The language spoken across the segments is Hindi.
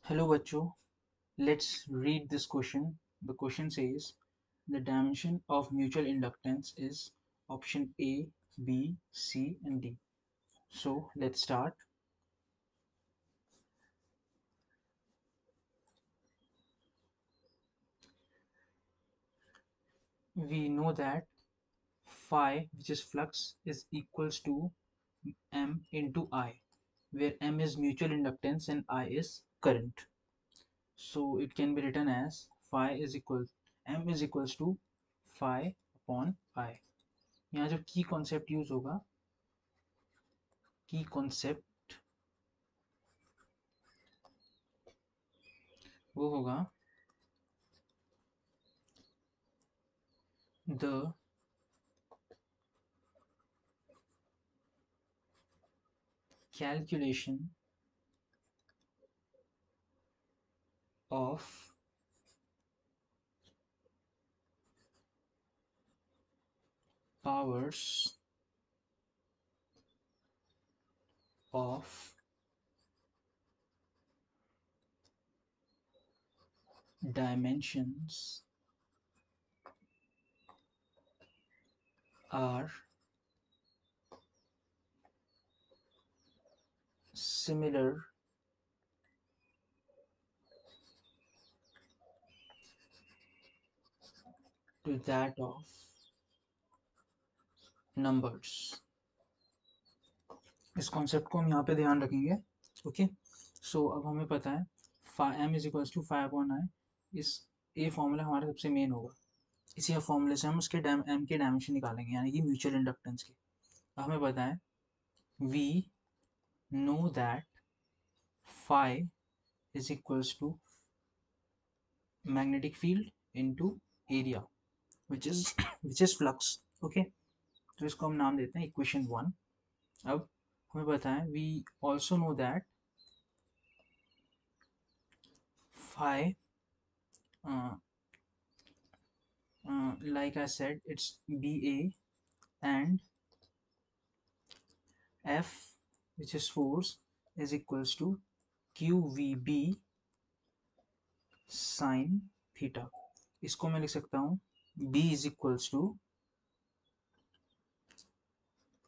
Hello bachcho, let's read this question. The question says the dimension of mutual inductance is option A, B, C and D. So let's start. We know that phi, which is flux, is equals to M into I, where M is mutual inductance and I is current. So it can be written as phi is equal M is equals to phi upon I. यहाँ जो की कॉन्सेप्ट यूज होगा, की कॉन्सेप्ट वो होगा the calculation of powers of dimensions are similar to that of numbers. इस कॉन्सेप्ट को हम यहाँ पे ध्यान रखेंगे. ओके, सो अब हमें पता है m is equals to 5 upon I. इस ये फॉर्मूला हमारा सबसे मेन होगा. इसी फॉर्मूले से हम उसके m के डायमेंशन निकालेंगे, यानी कि म्यूचुअल इंडक्टेंस के. हमें पता है we know that phi is equals to magnetic field into area which is flux. Okay, तो इसको हम नाम देते हैं इक्वेशन 1. अब हमें पता है we also know that phi like I said it's BA and F, which is force, is equals to QVB sin theta. इसको मैं लिख सकता हूँ B is equals to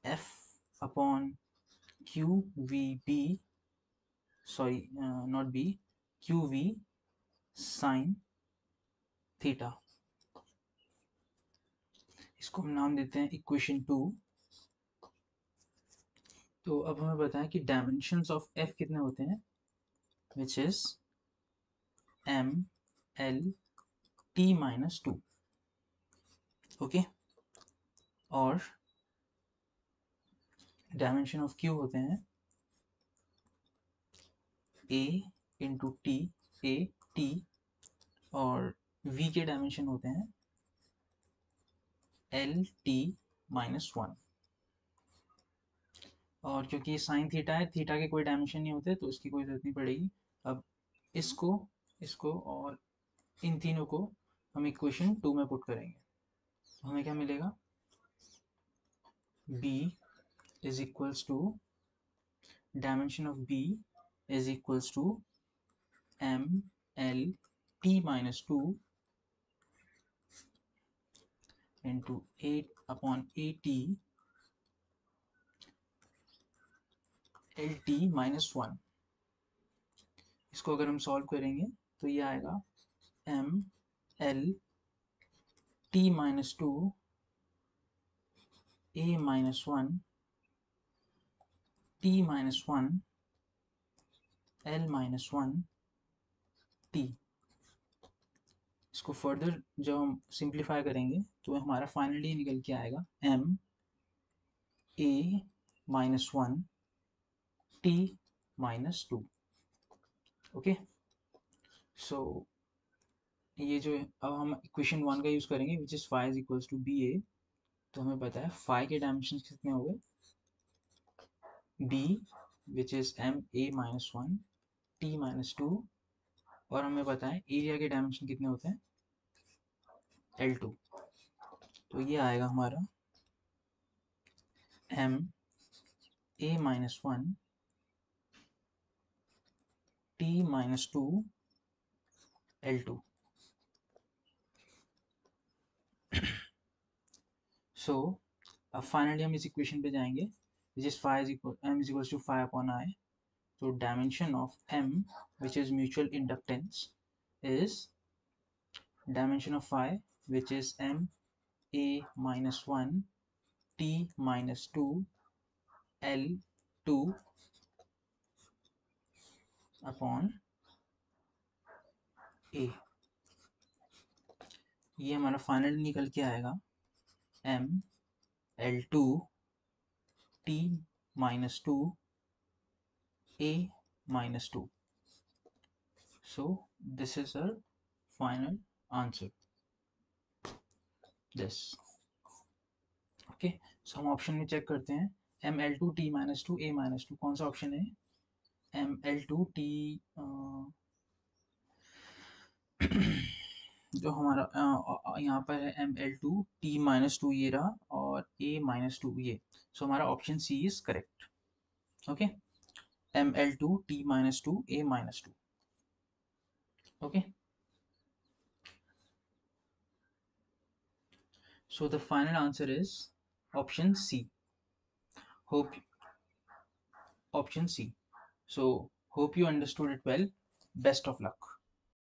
F upon QVB, sorry, not B, QV sin theta. इसको हम नाम देते हैं इक्वेशन 2. तो अब हमें बताएं कि डायमेंशंस ऑफ F कितने होते हैं, which is M L T minus 2. Okay, और डायमेंशन ऑफ Q होते हैं A into T, A T, और V के डायमेंशन होते हैं L T माइनस 1. और क्योंकि साइन थीटा है, थीटा के कोई डायमेंशन नहीं होते तो इसकी कोई जरूरत नहीं पड़ेगी. अब इसको इसको और इन तीनों को हम इक्वेशन 2 में पुट करेंगे. तो हमें क्या मिलेगा, B is equals to dimension of B is equals to M L T minus 2 into 8 upon AT LT minus 1. इसको अगर हम सॉल्व करेंगे तो ये आएगा M L T minus 2 A minus 1 T minus 1 L minus 1 T. इसको फर्दर जब हम सिंप्लीफाई करेंगे तो हमारा फाइनली निकल के आएगा M A minus 1 T minus 2. Okay, so ये जो अब हम इक्वेशन 1 का यूज करेंगे which is phi is equals to B A. तो हमें पता है फाई के डायमेंशन कितने हो गए, B which is M A minus 1 T minus 2, और हमें पता है एरिया के डायमेंशन कितने होते हैं L2. तो ये आएगा हमारा M A minus 1 T minus 2 L2. So अब फाइनली हम इस इक्वेशन पे जाएंगे which is phi is equal m is equals to phi upon I. So dimension of m, which is mutual inductance, is dimension of phi, which is m a minus 1 t minus 2 L2 upon a. ये हमारा फाइनल निकल के आएगा m L2 t minus 2 a minus 2. So this is our final answer. This. Okay. So हम ऑप्शन में चेक करते हैं ml2 t minus 2 a minus 2 कौन सा ऑप्शन है ml2 t जो हमारा यहाँ पर है ml2 t minus 2 ये रहा और a minus 2 ये. So हमारा option C is correct. Okay. ml2 t minus 2 a minus 2. Okay. So the final answer is option C. Hope option C. So hope you understood it well. Best of luck.